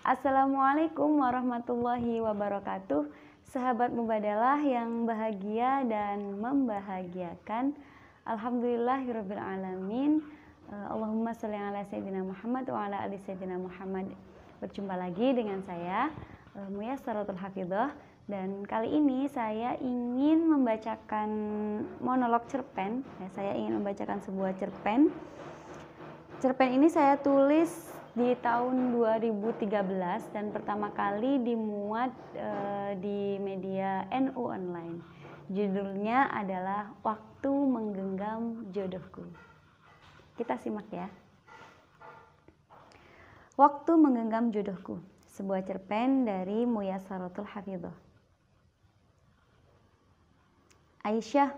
Assalamualaikum warahmatullahi wabarakatuh. Sahabat Mubadalah yang bahagia dan membahagiakan. Alhamdulillahirabbil alamin. Allahumma sholli ala sayyidina Muhammad wa ala ali sayyidina Muhammad. Berjumpa lagi dengan saya Muyassaratul Hafidhah, dan kali ini saya ingin membacakan monolog cerpen. Saya ingin membacakan sebuah cerpen. Cerpen ini saya tulis di tahun 2013 dan pertama kali dimuat di media NU Online. Judulnya adalah Waktu Menggenggam Jodohku. Kita simak ya. Waktu Menggenggam Jodohku, sebuah cerpen dari Muyassaratul Hafidhah. Aisyah,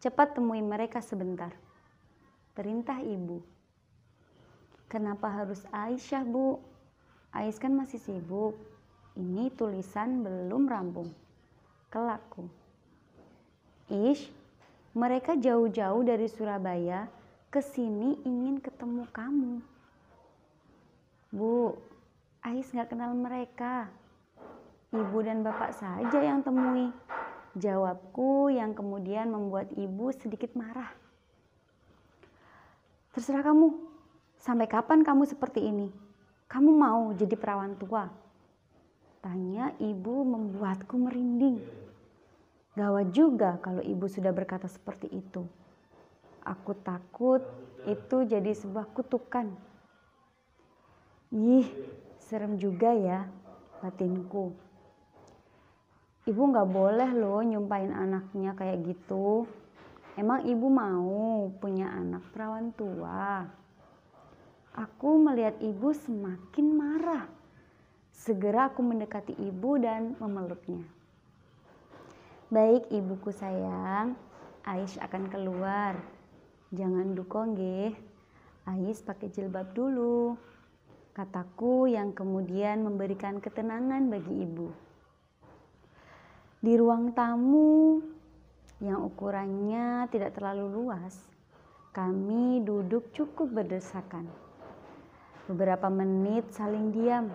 cepat temui mereka sebentar, perintah ibu. Kenapa harus Aisyah, Bu? Ais kan masih sibuk. Ini tulisan belum rampung. Kelakku. Ish, mereka jauh-jauh dari Surabaya ke sini ingin ketemu kamu. Bu, Ais nggak kenal mereka. Ibu dan bapak saja yang temui. Jawabku yang kemudian membuat ibu sedikit marah. Terserah kamu. Sampai kapan kamu seperti ini? Kamu mau jadi perawan tua? Tanya ibu membuatku merinding. Gawat juga kalau ibu sudah berkata seperti itu. Aku takut itu jadi sebuah kutukan. Ih, serem juga ya batinku. Ibu gak boleh loh nyumpahin anaknya kayak gitu. Emang ibu mau punya anak perawan tua? Aku melihat ibu semakin marah. Segera aku mendekati ibu dan memeluknya. Baik ibuku sayang, Ais akan keluar. Jangan duko nggih. Ais pakai jilbab dulu, kataku yang kemudian memberikan ketenangan bagi ibu. Di ruang tamu yang ukurannya tidak terlalu luas, kami duduk cukup berdesakan. Beberapa menit saling diam.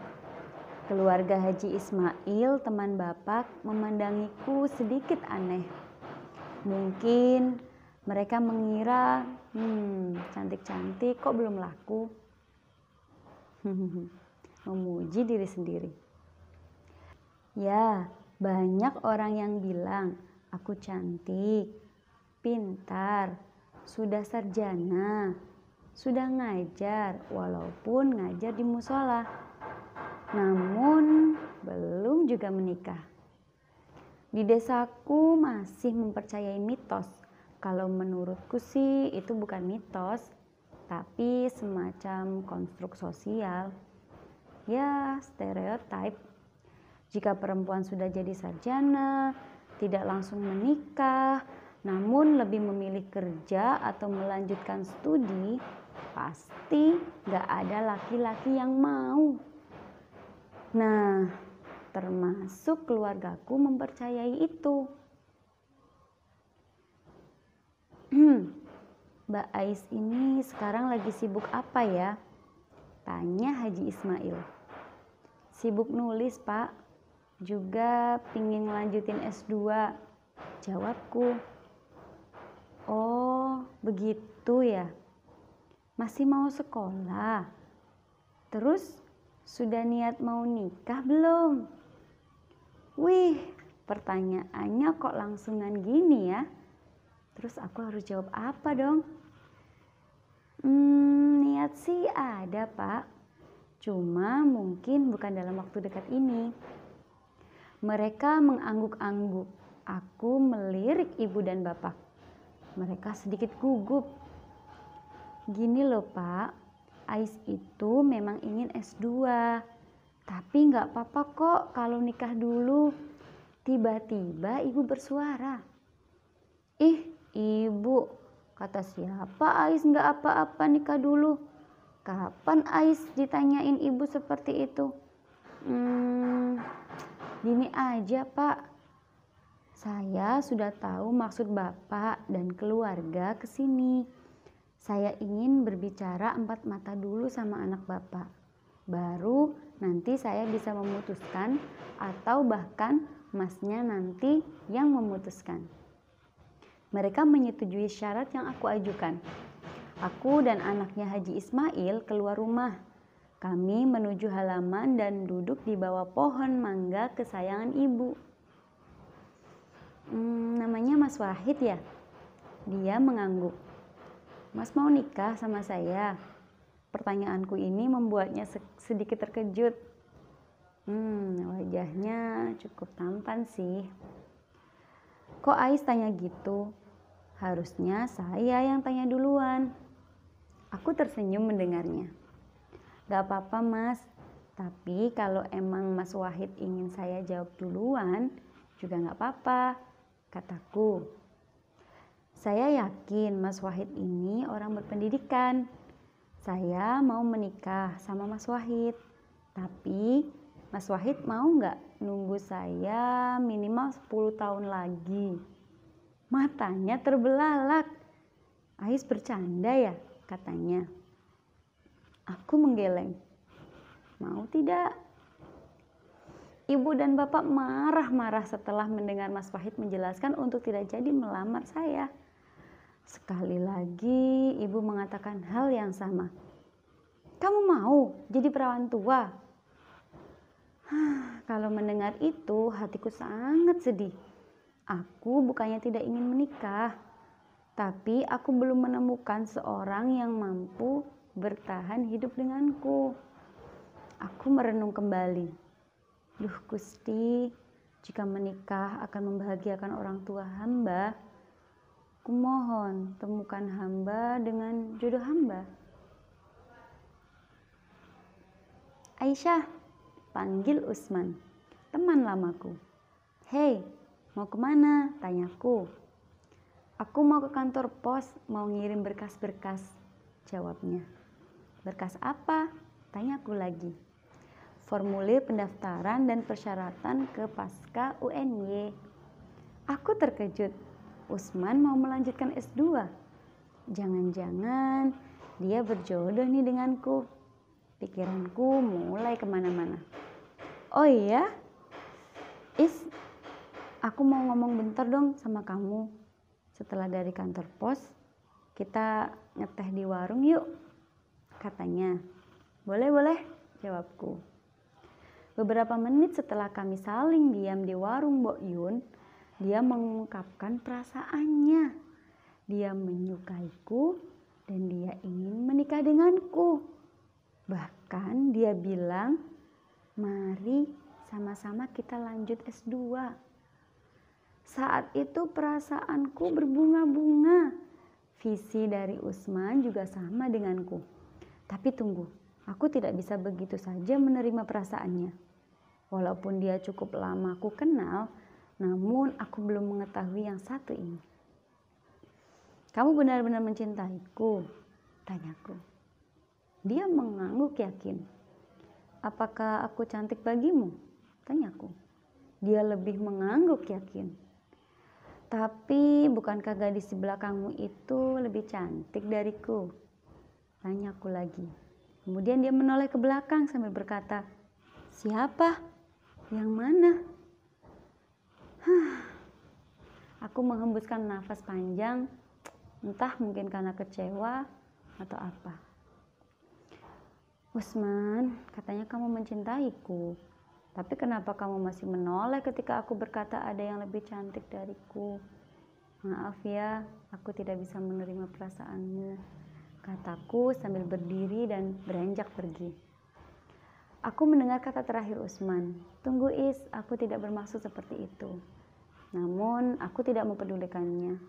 Keluarga Haji Ismail, teman bapak, memandangiku sedikit aneh. Mungkin mereka mengira, cantik-cantik kok belum laku. Memuji diri sendiri. Ya, banyak orang yang bilang aku cantik, pintar, sudah sarjana, sudah ngajar, walaupun ngajar di musola, namun belum juga menikah. Di desaku masih mempercayai mitos. Kalau menurutku sih itu bukan mitos, tapi semacam konstruk sosial. Ya, stereotip. Jika perempuan sudah jadi sarjana, tidak langsung menikah, namun lebih memilih kerja atau melanjutkan studi, pasti gak ada laki-laki yang mau. Nah, termasuk keluargaku mempercayai itu. Mbak Ais ini sekarang lagi sibuk apa ya? Tanya Haji Ismail. Sibuk nulis, Pak. Juga pingin ngelanjutin S2. Jawabku. Oh, begitu ya. Masih mau sekolah. Terus sudah niat mau nikah belum? Wih, pertanyaannya kok langsungan gini ya? Terus aku harus jawab apa dong? Niat sih ada, Pak. Cuma mungkin bukan dalam waktu dekat ini. Mereka mengangguk-angguk. Aku melirik ibu dan bapak. Mereka sedikit gugup. Gini loh Pak, Ais itu memang ingin S2. Tapi gak apa-apa kok kalau nikah dulu. Tiba-tiba ibu bersuara. Ih ibu, kata siapa Ais gak apa-apa nikah dulu? Kapan Ais ditanyain ibu seperti itu? Gini aja Pak. Saya sudah tahu maksud Bapak dan keluarga ke sini. Saya ingin berbicara empat mata dulu sama anak Bapak. Baru nanti saya bisa memutuskan atau bahkan masnya nanti yang memutuskan. Mereka menyetujui syarat yang aku ajukan. Aku dan anaknya Haji Ismail keluar rumah. Kami menuju halaman dan duduk di bawah pohon mangga kesayangan ibu. Namanya Mas Wahid ya? Dia mengangguk. Mas mau nikah sama saya? Pertanyaanku ini membuatnya sedikit terkejut. Wajahnya cukup tampan sih. Kok Ais tanya gitu? Harusnya saya yang tanya duluan. Aku tersenyum mendengarnya. Gak apa-apa Mas, tapi kalau emang Mas Wahid ingin saya jawab duluan, juga gak apa-apa, kataku. Saya yakin Mas Wahid ini orang berpendidikan. Saya mau menikah sama Mas Wahid, tapi Mas Wahid mau nggak nunggu saya minimal 10 tahun lagi? Matanya terbelalak. Ais bercanda ya, katanya. Aku menggeleng. Mau tidak? Ibu dan bapak marah-marah setelah mendengar Mas Wahid menjelaskan untuk tidak jadi melamar saya. Sekali lagi ibu mengatakan hal yang sama. Kamu mau jadi perawan tua? Kalau mendengar itu hatiku sangat sedih. Aku bukannya tidak ingin menikah, tapi aku belum menemukan seorang yang mampu bertahan hidup denganku. Aku merenung kembali. Duh Gusti, jika menikah akan membahagiakan orang tua hamba, kumohon temukan hamba dengan jodoh hamba. Aisyah, panggil Usman, teman lamaku. Hei, mau kemana? Tanyaku. Aku mau ke kantor pos, mau ngirim berkas-berkas, jawabnya. Berkas apa? Tanyaku lagi. Formulir pendaftaran dan persyaratan ke pasca UNY. Aku terkejut. Usman mau melanjutkan S2. Jangan-jangan dia berjodoh nih denganku. Pikiranku mulai kemana-mana. Oh iya? Aku mau ngomong bentar dong sama kamu. Setelah dari kantor pos, kita ngeteh di warung yuk, katanya. Boleh, jawabku. Beberapa menit setelah kami saling diam di warung Mbok Yun, dia mengungkapkan perasaannya. Dia menyukaiku dan dia ingin menikah denganku. Bahkan dia bilang, mari sama-sama kita lanjut S2. Saat itu perasaanku berbunga-bunga. Visi dari Usman juga sama denganku. Tapi tunggu, aku tidak bisa begitu saja menerima perasaannya. Walaupun dia cukup lama aku kenal, namun aku belum mengetahui yang satu ini. Kamu benar-benar mencintaiku? Tanyaku. Dia mengangguk yakin. Apakah aku cantik bagimu? Tanyaku. Dia lebih mengangguk yakin. Tapi bukankah gadis di belakangmu itu lebih cantik dariku? Tanyaku lagi. Kemudian dia menoleh ke belakang sambil berkata, siapa? Yang mana? Aku menghembuskan nafas panjang, entah mungkin karena kecewa atau apa. Usman, katanya kamu mencintaiku. Tapi kenapa kamu masih menoleh ketika aku berkata ada yang lebih cantik dariku? Maaf ya, aku tidak bisa menerima perasaanmu, kataku sambil berdiri dan beranjak pergi. Aku mendengar kata terakhir Usman, tunggu Is, aku tidak bermaksud seperti itu. Namun aku tidak mempedulikannya.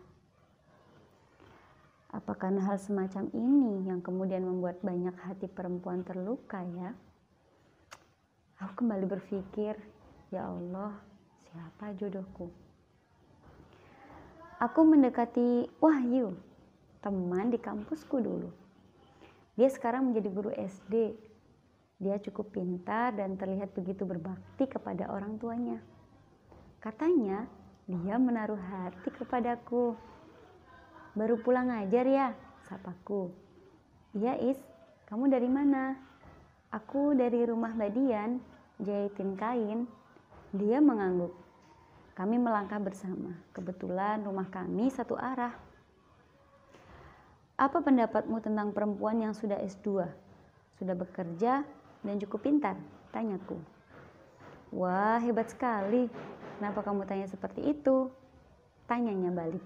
Apa karena hal semacam ini yang kemudian membuat banyak hati perempuan terluka ya? Aku kembali berpikir, ya Allah, siapa jodohku? Aku mendekati Wahyu, teman di kampusku dulu. Dia sekarang menjadi guru SD. Dia cukup pintar dan terlihat begitu berbakti kepada orang tuanya. Katanya, dia menaruh hati kepadaku. Baru pulang ngajar ya, sapaku. Iya Is, kamu dari mana? Aku dari rumah Mbak Dian, jahitin kain. Dia mengangguk. Kami melangkah bersama. Kebetulan rumah kami satu arah. Apa pendapatmu tentang perempuan yang sudah S2? Sudah bekerja dan cukup pintar? Tanyaku. Wah, hebat sekali. Kenapa kamu tanya seperti itu? Tanyanya balik.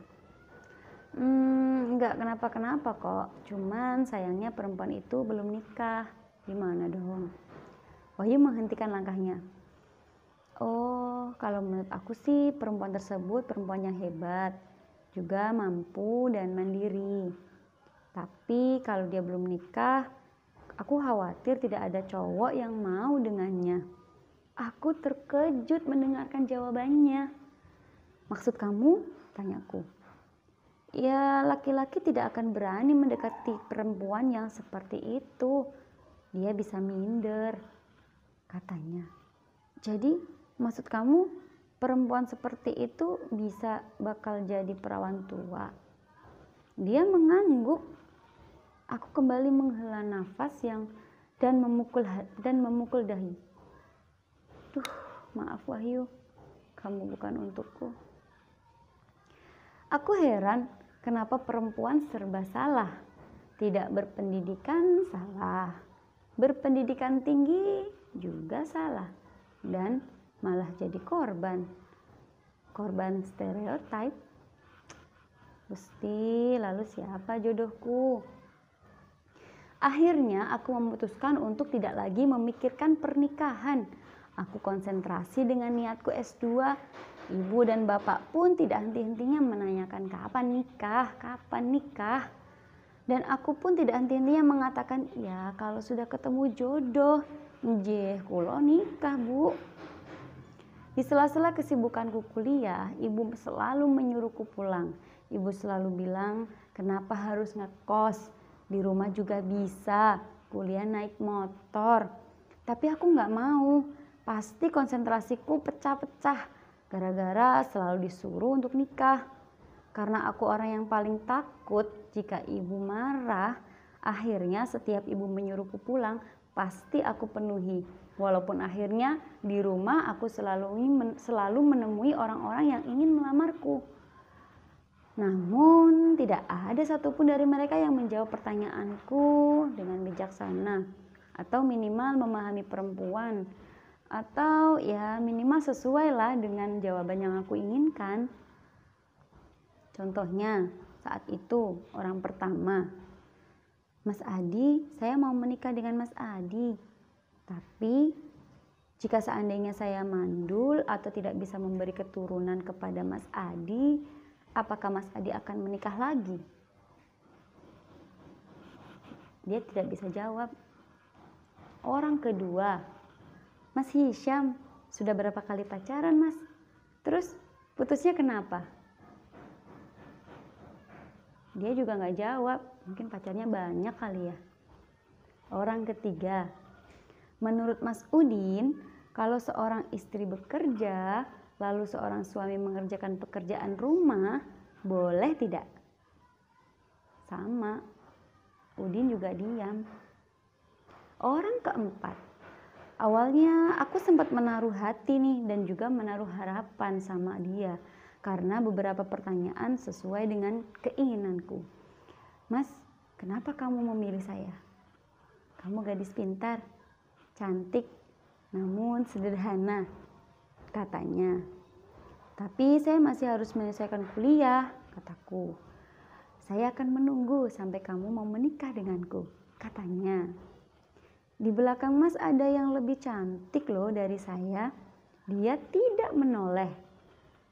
Enggak kenapa-kenapa kok. Cuman sayangnya perempuan itu belum nikah. Gimana dong? Wahyu menghentikan langkahnya. Oh, kalau menurut aku sih perempuan tersebut perempuan yang hebat. Juga mampu dan mandiri. Tapi kalau dia belum nikah, aku khawatir tidak ada cowok yang mau dengannya. Aku terkejut mendengarkan jawabannya. Maksud kamu? Tanyaku. Ya, laki-laki tidak akan berani mendekati perempuan yang seperti itu. Dia bisa minder, katanya. Jadi, maksud kamu perempuan seperti itu bisa bakal jadi perawan tua? Dia mengangguk. Aku kembali menghela nafas dan memukul dahi. Maaf Wahyu, kamu bukan untukku. Aku heran kenapa perempuan serba salah. Tidak berpendidikan salah. Berpendidikan tinggi juga salah. Dan malah jadi korban. Korban stereotip. Gusti, lalu siapa jodohku? Akhirnya aku memutuskan untuk tidak lagi memikirkan pernikahan. Aku konsentrasi dengan niatku S2. Ibu dan bapak pun tidak henti-hentinya menanyakan kapan nikah. Dan aku pun tidak henti-hentinya mengatakan, ya kalau sudah ketemu jodoh, kulo nikah bu. Di sela-sela kesibukanku kuliah, ibu selalu menyuruhku pulang. Ibu selalu bilang, kenapa harus ngekos? Di rumah juga bisa, kuliah naik motor. Tapi aku gak mau, pasti konsentrasiku pecah-pecah. Gara-gara selalu disuruh untuk nikah. Karena aku orang yang paling takut jika ibu marah, akhirnya setiap ibu menyuruhku pulang, pasti aku penuhi. Walaupun akhirnya di rumah aku selalu menemui orang-orang yang ingin melamarku. Namun tidak ada satupun dari mereka yang menjawab pertanyaanku dengan bijaksana. Atau minimal memahami perempuan. Atau ya minimal sesuai lah dengan jawaban yang aku inginkan. Contohnya saat itu orang pertama, Mas Adi, saya mau menikah dengan Mas Adi. Tapi jika seandainya saya mandul atau tidak bisa memberi keturunan kepada Mas Adi, apakah Mas Adi akan menikah lagi? Dia tidak bisa jawab. Orang kedua, Mas Hisham, sudah berapa kali pacaran Mas? Terus putusnya kenapa? Dia juga gak jawab, mungkin pacarnya banyak kali ya. Orang ketiga, menurut Mas Udin, kalau seorang istri bekerja, lalu seorang suami mengerjakan pekerjaan rumah, boleh tidak? Sama, Udin juga diam. Orang keempat, awalnya aku sempat menaruh hati nih dan juga menaruh harapan sama dia. Karena beberapa pertanyaan sesuai dengan keinginanku. Mas, kenapa kamu memilih saya? Kamu gadis pintar, cantik, namun sederhana, katanya. Tapi saya masih harus menyelesaikan kuliah, kataku. Saya akan menunggu sampai kamu mau menikah denganku, katanya. Di belakang Mas ada yang lebih cantik loh dari saya. Dia tidak menoleh.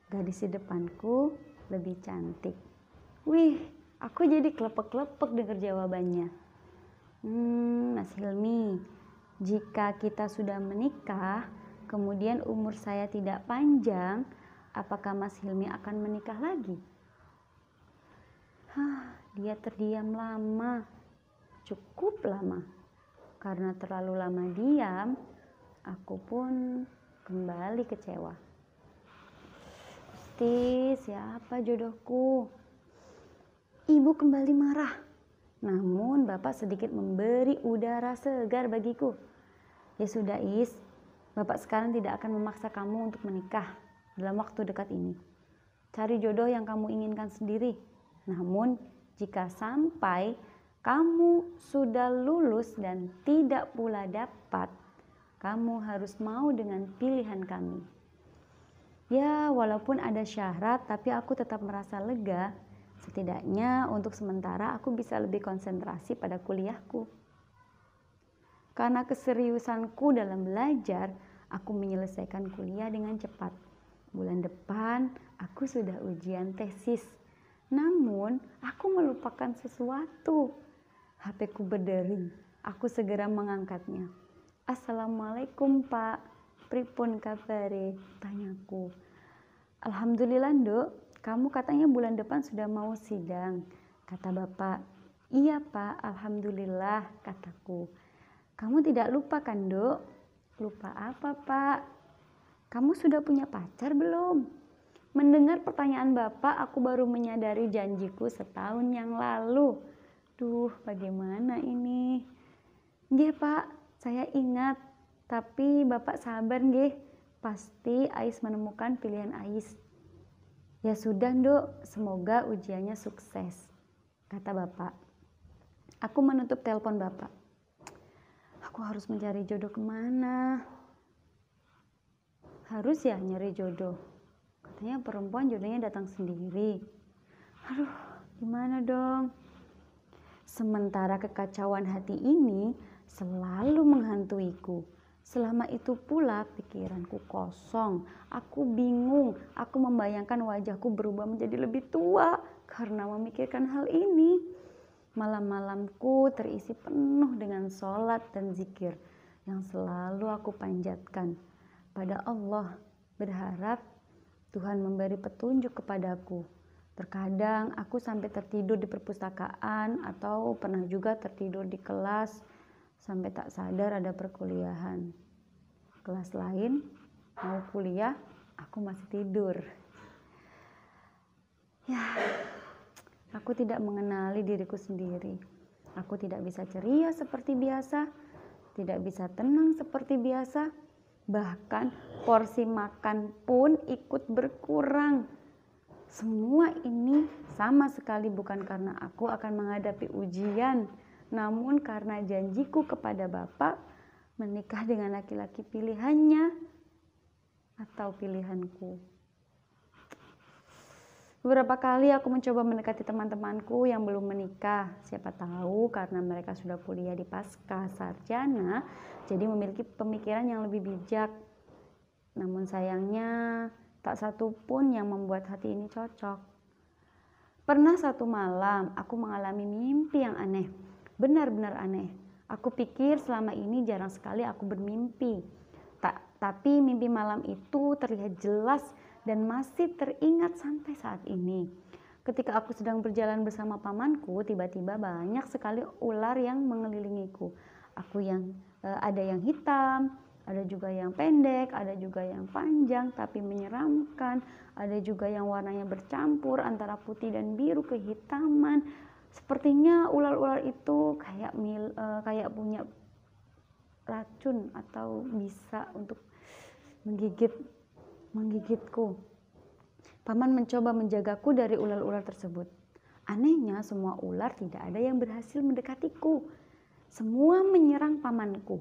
Gadis di depanku lebih cantik. Wih, aku jadi klepek-klepek dengar jawabannya. Mas Hilmi, jika kita sudah menikah, kemudian umur saya tidak panjang, apakah Mas Hilmi akan menikah lagi? Dia terdiam lama, cukup lama. Karena terlalu lama diam, aku pun kembali kecewa. Siapa jodohku? Ibu kembali marah. Namun bapak sedikit memberi udara segar bagiku. Ya sudah Is, Bapak sekarang tidak akan memaksa kamu untuk menikah dalam waktu dekat ini. Cari jodoh yang kamu inginkan sendiri. Namun jika sampai kamu sudah lulus dan tidak pula dapat, kamu harus mau dengan pilihan kami. Ya, walaupun ada syarat, tapi aku tetap merasa lega. Setidaknya untuk sementara aku bisa lebih konsentrasi pada kuliahku. Karena keseriusanku dalam belajar, aku menyelesaikan kuliah dengan cepat. Bulan depan, aku sudah ujian tesis. Namun, aku melupakan sesuatu. HP-ku berdering. Aku segera mengangkatnya. Assalamualaikum Pak, pripun kabare? Tanyaku. Alhamdulillah Nduk, kamu katanya bulan depan sudah mau sidang. Kata Bapak. Iya Pak, Alhamdulillah, kataku. Kamu tidak lupa kan Nduk? Lupa apa Pak? Kamu sudah punya pacar belum? Mendengar pertanyaan Bapak, aku baru menyadari janjiku setahun yang lalu. Duh, bagaimana ini? Nggih Pak, saya ingat. Tapi Bapak sabar nggih. Pasti Ais menemukan pilihan Ais. Ya sudah Nduk, semoga ujiannya sukses, kata Bapak. Aku menutup telepon Bapak. Aku harus mencari jodoh kemana? Harus ya nyari jodoh. Katanya perempuan jodohnya datang sendiri. Aduh, gimana dong? Sementara kekacauan hati ini selalu menghantuiku. Selama itu pula pikiranku kosong. Aku bingung. Aku membayangkan wajahku berubah menjadi lebih tua karena memikirkan hal ini. Malam-malamku terisi penuh dengan sholat dan zikir yang selalu aku panjatkan pada Allah, berharap Tuhan memberi petunjuk kepadaku. Terkadang aku sampai tertidur di perpustakaan atau pernah juga tertidur di kelas sampai tak sadar ada perkuliahan. Kelas lain mau kuliah, aku masih tidur. Ya, aku tidak mengenali diriku sendiri. Aku tidak bisa ceria seperti biasa, tidak bisa tenang seperti biasa. Bahkan porsi makan pun ikut berkurang. Semua ini sama sekali bukan karena aku akan menghadapi ujian, namun karena janjiku kepada Bapak menikah dengan laki-laki pilihannya atau pilihanku. Beberapa kali aku mencoba mendekati teman-temanku yang belum menikah. Siapa tahu karena mereka sudah kuliah di pasca sarjana, jadi memiliki pemikiran yang lebih bijak. Namun sayangnya tak satu pun yang membuat hati ini cocok. Pernah satu malam aku mengalami mimpi yang aneh. Benar-benar aneh. Aku pikir selama ini jarang sekali aku bermimpi. Tapi mimpi malam itu terlihat jelas dan masih teringat sampai saat ini. Ketika aku sedang berjalan bersama pamanku, tiba-tiba banyak sekali ular yang mengelilingiku. Ada yang hitam, ada juga yang pendek, ada juga yang panjang tapi menyeramkan, ada juga yang warnanya bercampur antara putih dan biru kehitaman. Sepertinya ular-ular itu kayak punya racun atau bisa untuk menggigitku. Paman mencoba menjagaku dari ular-ular tersebut. Anehnya semua ular tidak ada yang berhasil mendekatiku. Semua menyerang pamanku.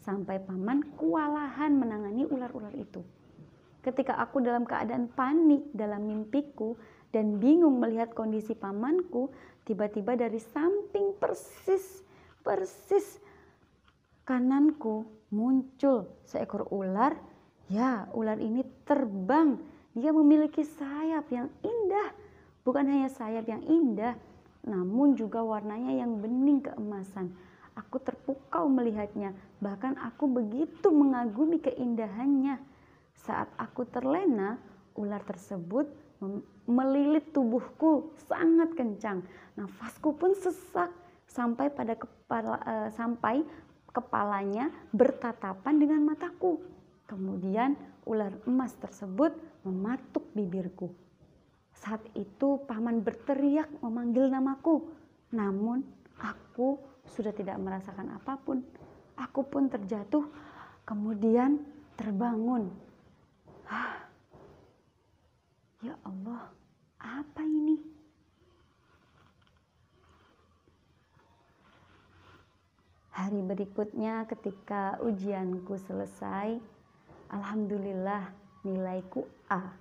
Sampai paman kewalahan menangani ular-ular itu. Ketika aku dalam keadaan panik dalam mimpiku dan bingung melihat kondisi pamanku, tiba-tiba dari samping persis kananku muncul seekor ular. Ya, ular ini terbang. Dia memiliki sayap yang indah. Bukan hanya sayap yang indah, namun juga warnanya yang bening keemasan. Aku terpukau melihatnya. Bahkan aku begitu mengagumi keindahannya. Saat aku terlena, ular tersebut melilit tubuhku sangat kencang. Nafasku pun sesak sampai kepalanya bertatapan dengan mataku. Kemudian ular emas tersebut mematuk bibirku. Saat itu paman berteriak memanggil namaku. Namun aku sudah tidak merasakan apapun. Aku pun terjatuh Kemudian terbangun. Ya Allah, apa ini? Hari berikutnya ketika ujianku selesai, alhamdulillah nilaiku A.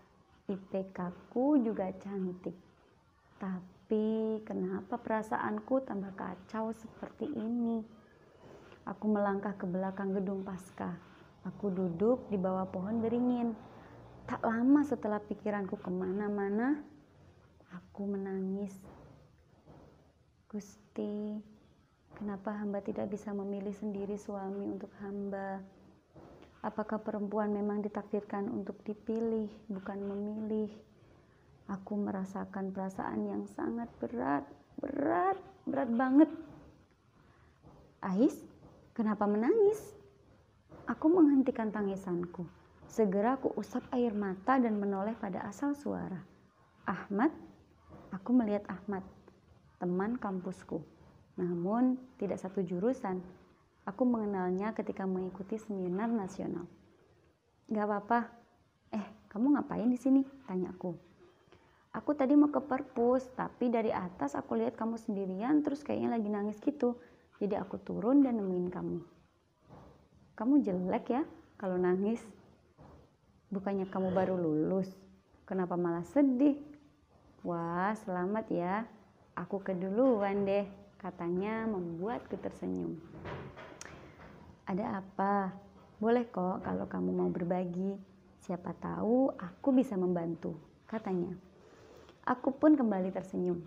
IPK-ku juga cantik. Tapi kenapa perasaanku tambah kacau seperti ini? Aku melangkah ke belakang gedung pasca. Aku duduk di bawah pohon beringin. Tak lama setelah pikiranku kemana-mana, aku menangis. Gusti, kenapa hamba tidak bisa memilih sendiri suami untuk hamba? Apakah perempuan memang ditakdirkan untuk dipilih, bukan memilih? Aku merasakan perasaan yang sangat berat banget. Ais, kenapa menangis? Aku menghentikan tangisanku. Segera aku usap air mata dan menoleh pada asal suara. Ahmad, aku melihat Ahmad, teman kampusku. Namun tidak satu jurusan. Aku mengenalnya ketika mengikuti seminar nasional. Gak apa-apa. Kamu ngapain di sini? Tanyaku. Aku tadi mau ke perpus, tapi dari atas aku lihat kamu sendirian, terus kayaknya lagi nangis gitu. Jadi aku turun dan nemuin kamu. Kamu jelek ya kalau nangis. Bukannya kamu baru lulus. Kenapa malah sedih? Wah, selamat ya. Aku keduluan deh, katanya membuatku tersenyum. Ada apa? Boleh kok kalau kamu mau berbagi. Siapa tahu aku bisa membantu, katanya. Aku pun kembali tersenyum.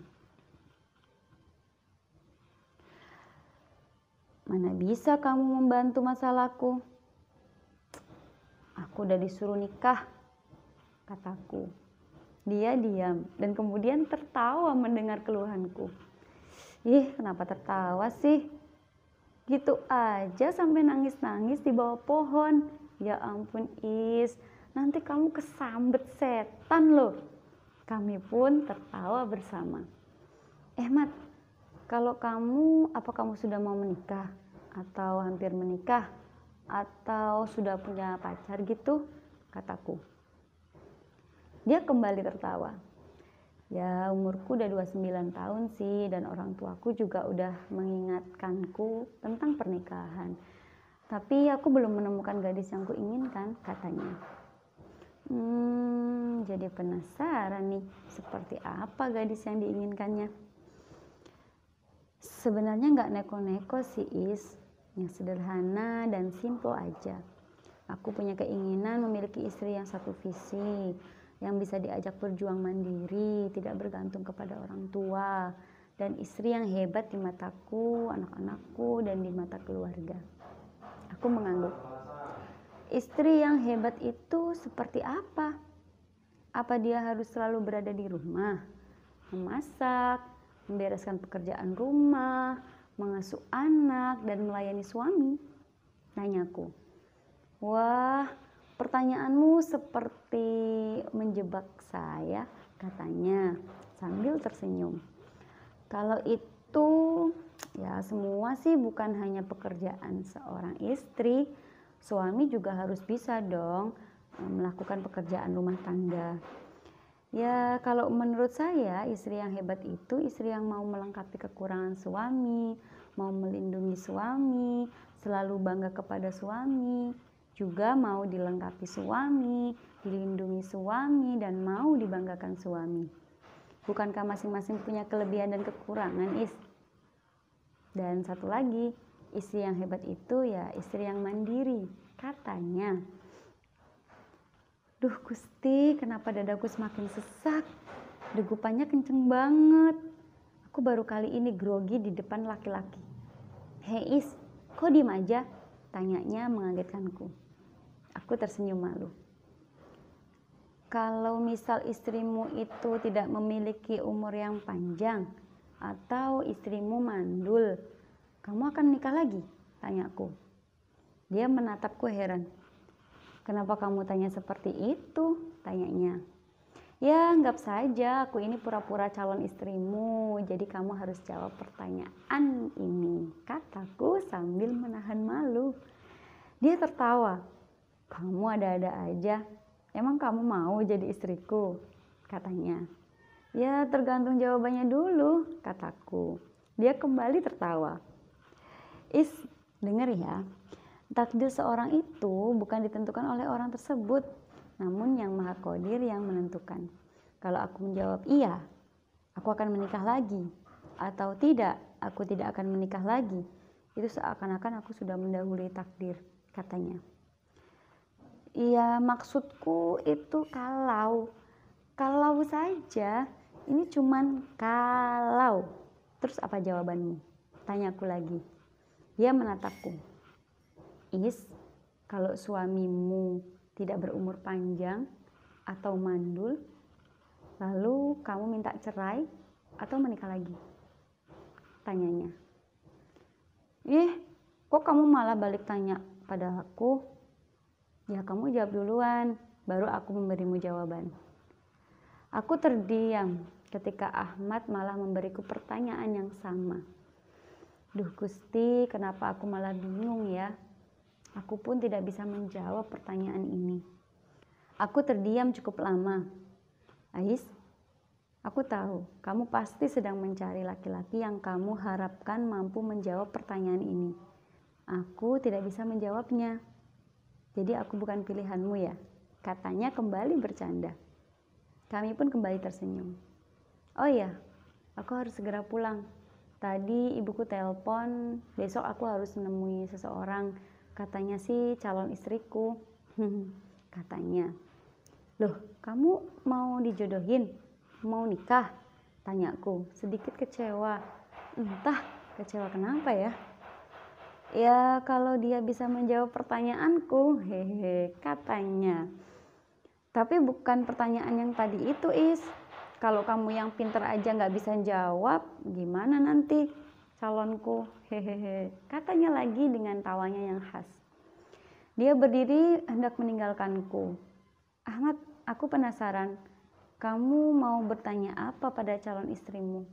Mana bisa kamu membantu masalahku? Aku udah disuruh nikah, kataku. Dia diam dan kemudian tertawa mendengar keluhanku. Kenapa tertawa sih? Gitu aja sampai nangis-nangis di bawah pohon. Ya ampun Is, nanti kamu kesambet setan loh. Kami pun tertawa bersama. Mat, kalau apa kamu sudah mau menikah? Atau hampir menikah? Atau sudah punya pacar gitu? Kataku. Dia kembali tertawa. Ya, umurku udah 29 tahun sih, dan orang tuaku juga udah mengingatkanku tentang pernikahan. Tapi aku belum menemukan gadis yang kuinginkan, katanya. Jadi penasaran nih, seperti apa gadis yang diinginkannya. Sebenarnya nggak neko-neko sih Is, yang sederhana dan simple aja. Aku punya keinginan memiliki istri yang satu visi, yang bisa diajak berjuang mandiri, tidak bergantung kepada orang tua, dan istri yang hebat di mataku, anak-anakku, dan di mata keluarga. Aku mengangguk. Istri yang hebat itu seperti apa? Apa dia harus selalu berada di rumah, memasak, membereskan pekerjaan rumah, mengasuh anak, dan melayani suami? Tanyaku. Wah, pertanyaanmu seperti menjebak saya, katanya sambil tersenyum. Kalau itu, ya semua sih bukan hanya pekerjaan seorang istri, suami juga harus bisa dong melakukan pekerjaan rumah tangga. Ya, kalau menurut saya istri yang hebat itu istri yang mau melengkapi kekurangan suami, mau melindungi suami, selalu bangga kepada suami, juga mau dilengkapi suami, dilindungi suami, dan mau dibanggakan suami. Bukankah masing-masing punya kelebihan dan kekurangan, Is? Dan satu lagi, istri yang hebat itu ya istri yang mandiri, katanya. Duh Gusti, kenapa dadaku semakin sesak? Degupannya kenceng banget. Aku baru kali ini grogi di depan laki-laki. Hei Is, kok diem aja? Tanyanya mengagetkanku. Aku tersenyum malu. Kalau misal istrimu itu tidak memiliki umur yang panjang, atau istrimu mandul, kamu akan menikah lagi? Tanyaku. Dia menatapku heran. Kenapa kamu tanya seperti itu? Tanyanya. Ya, anggap saja aku ini pura-pura calon istrimu, jadi kamu harus jawab pertanyaan ini, kataku sambil menahan malu. Dia tertawa. "Kamu ada-ada aja. Emang kamu mau jadi istriku?" katanya. "Ya tergantung jawabannya dulu," kataku. Dia kembali tertawa. Is, denger ya. Takdir seorang itu bukan ditentukan oleh orang tersebut, namun Yang Maha Qadir yang menentukan. Kalau aku menjawab iya, aku akan menikah lagi, atau tidak, aku tidak akan menikah lagi, itu seakan-akan aku sudah mendahului takdir, katanya. Iya, maksudku itu kalau saja, ini cuman kalau. Terus apa jawabanmu? Tanyaku lagi. Dia menatapku. Is, kalau suamimu tidak berumur panjang atau mandul, lalu kamu minta cerai atau menikah lagi? Tanyanya. Kok kamu malah balik tanya pada aku? Ya kamu jawab duluan, baru aku memberimu jawaban. Aku terdiam ketika Ahmad malah memberiku pertanyaan yang sama. Duh Gusti, kenapa aku malah bingung ya? Aku pun tidak bisa menjawab pertanyaan ini. Aku terdiam cukup lama. Ais, aku tahu kamu pasti sedang mencari laki-laki yang kamu harapkan mampu menjawab pertanyaan ini. Aku tidak bisa menjawabnya. Jadi aku bukan pilihanmu ya? Katanya kembali bercanda. Kami pun kembali tersenyum. Oh iya, aku harus segera pulang. Tadi ibuku telepon, besok aku harus menemui seseorang. Katanya sih calon istriku. Katanya. Loh, kamu mau dijodohin? Mau nikah? Tanyaku, sedikit kecewa. Entah kecewa kenapa ya? Ya kalau dia bisa menjawab pertanyaanku, hehe, katanya. Tapi bukan pertanyaan yang tadi itu, Is. Kalau kamu yang pinter aja nggak bisa jawab, gimana nanti calonku? Hehehe, katanya lagi dengan tawanya yang khas. Dia berdiri hendak meninggalkanku. Ahmad, aku penasaran. Kamu mau bertanya apa pada calon istrimu?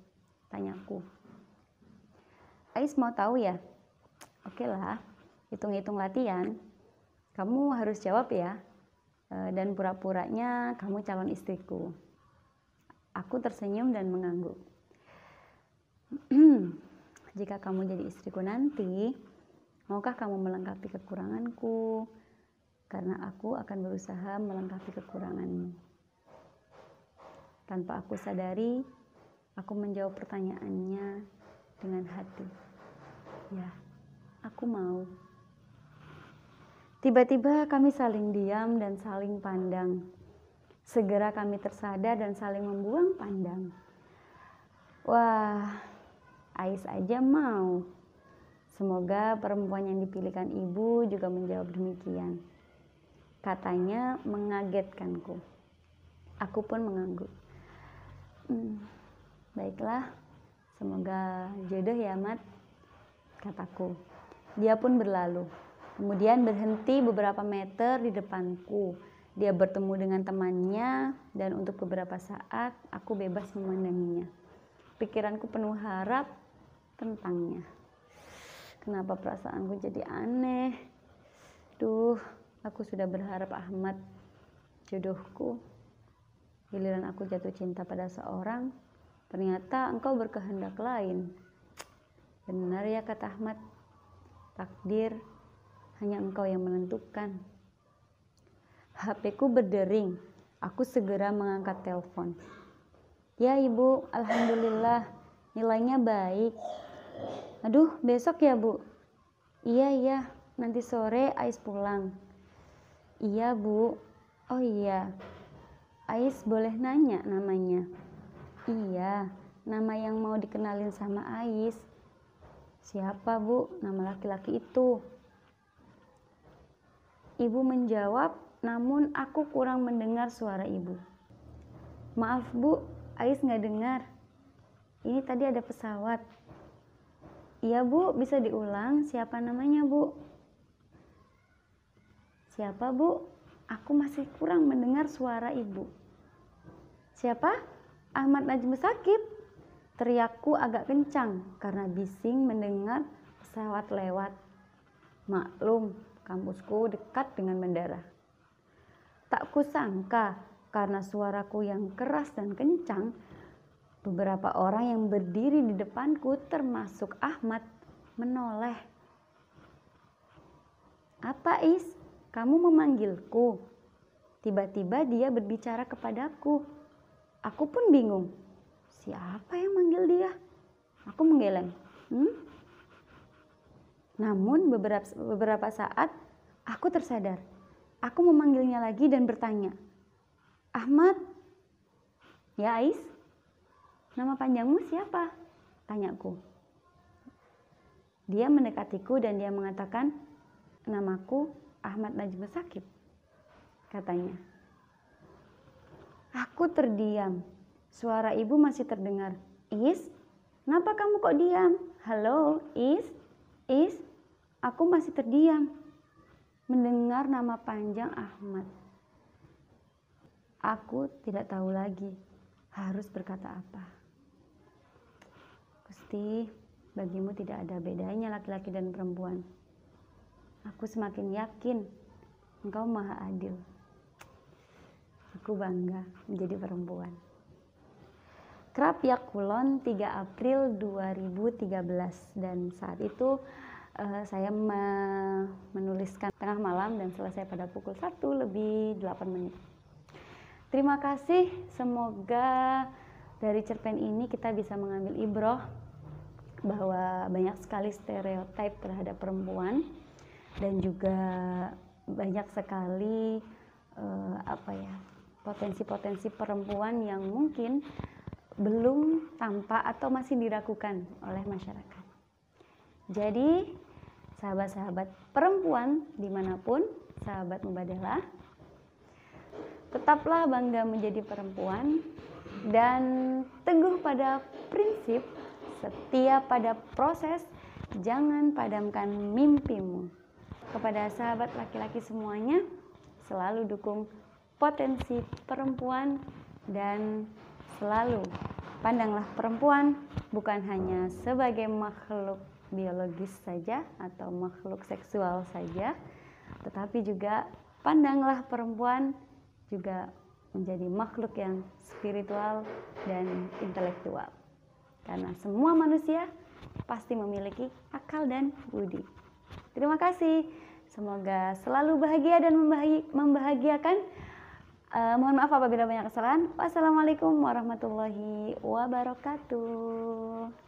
Tanyaku. Ais mau tahu ya? Oke lah, hitung-hitung latihan. Kamu harus jawab ya. Dan pura-puranya kamu calon istriku. Aku tersenyum dan mengangguk. Jika kamu jadi istriku nanti, maukah kamu melengkapi kekuranganku? Karena aku akan berusaha melengkapi kekuranganmu. Tanpa aku sadari, aku menjawab pertanyaannya dengan hati. Ya, aku mau. Tiba-tiba kami saling diam dan saling pandang. Segera kami tersadar dan saling membuang pandang. Wah, Ais aja mau. Semoga perempuan yang dipilihkan ibu juga menjawab demikian. Katanya mengagetkanku. Aku pun mengangguk. Baiklah, semoga jodoh ya Mat, kataku. Dia pun berlalu. Kemudian berhenti beberapa meter di depanku. Dia bertemu dengan temannya dan untuk beberapa saat aku bebas memandanginya. Pikiranku penuh harap tentangnya. Kenapa perasaanku jadi aneh? Duh, aku sudah berharap Ahmad jodohku. Giliran aku jatuh cinta pada seorang, ternyata engkau berkehendak lain. Benar ya kata Ahmad, takdir hanya engkau yang menentukan. HP-ku berdering. Aku segera mengangkat telepon. Ya ibu, alhamdulillah nilainya baik. Aduh, besok ya bu? Iya, nanti sore Ais pulang. Iya bu. Oh iya, Ais boleh nanya namanya? Iya, nama yang mau dikenalin sama Ais. Siapa bu nama laki-laki itu? Ibu menjawab, namun aku kurang mendengar suara ibu. Maaf bu, Ais nggak dengar. Ini tadi ada pesawat. Iya bu, bisa diulang siapa namanya bu? Siapa bu? Aku masih kurang mendengar suara ibu. Siapa? Ahmad Najmus Shakib. Teriakku agak kencang karena bising mendengar pesawat lewat. Maklum, Kampusku dekat dengan bandara. Tak kusangka karena suaraku yang keras dan kencang, beberapa orang yang berdiri di depanku termasuk Ahmad menoleh. "Apa, Is? Kamu memanggilku?" Tiba-tiba dia berbicara kepadaku. Aku pun bingung. Siapa yang manggil dia? Aku menggeleng. Namun beberapa saat aku tersadar. Aku memanggilnya lagi dan bertanya, "Ahmad?" "Ya, Ais." "Nama panjangmu siapa?" tanyaku. Dia mendekatiku dan dia mengatakan, "Namaku Ahmad Najmus Sakib," katanya. Aku terdiam. Suara ibu masih terdengar. "Is, kenapa kamu kok diam? Halo, Is, Is." Aku masih terdiam mendengar nama panjang Ahmad. Aku tidak tahu lagi harus berkata apa. Gusti, bagimu tidak ada bedanya laki-laki dan perempuan. Aku semakin yakin Engkau maha adil. Aku bangga menjadi perempuan. Krapyak Kulon 3 April 2013, dan saat itu saya menuliskan tengah malam dan selesai pada pukul 1:08. Terima kasih, semoga dari cerpen ini kita bisa mengambil ibroh bahwa banyak sekali stereotip terhadap perempuan dan juga banyak sekali potensi-potensi perempuan yang mungkin belum tampak atau masih diragukan oleh masyarakat. Jadi sahabat-sahabat perempuan dimanapun, sahabat Mubadalah, tetaplah bangga menjadi perempuan dan teguh pada prinsip, setia pada proses, jangan padamkan mimpimu. Kepada sahabat laki-laki semuanya, selalu dukung potensi perempuan dan selalu pandanglah perempuan bukan hanya sebagai makhluk biologis saja atau makhluk seksual saja, tetapi juga pandanglah perempuan juga menjadi makhluk yang spiritual dan intelektual. Karena semua manusia pasti memiliki akal dan budi. Terima kasih. Semoga selalu bahagia dan membahagiakan. Mohon maaf apabila banyak kesalahan. Wassalamualaikum warahmatullahi wabarakatuh.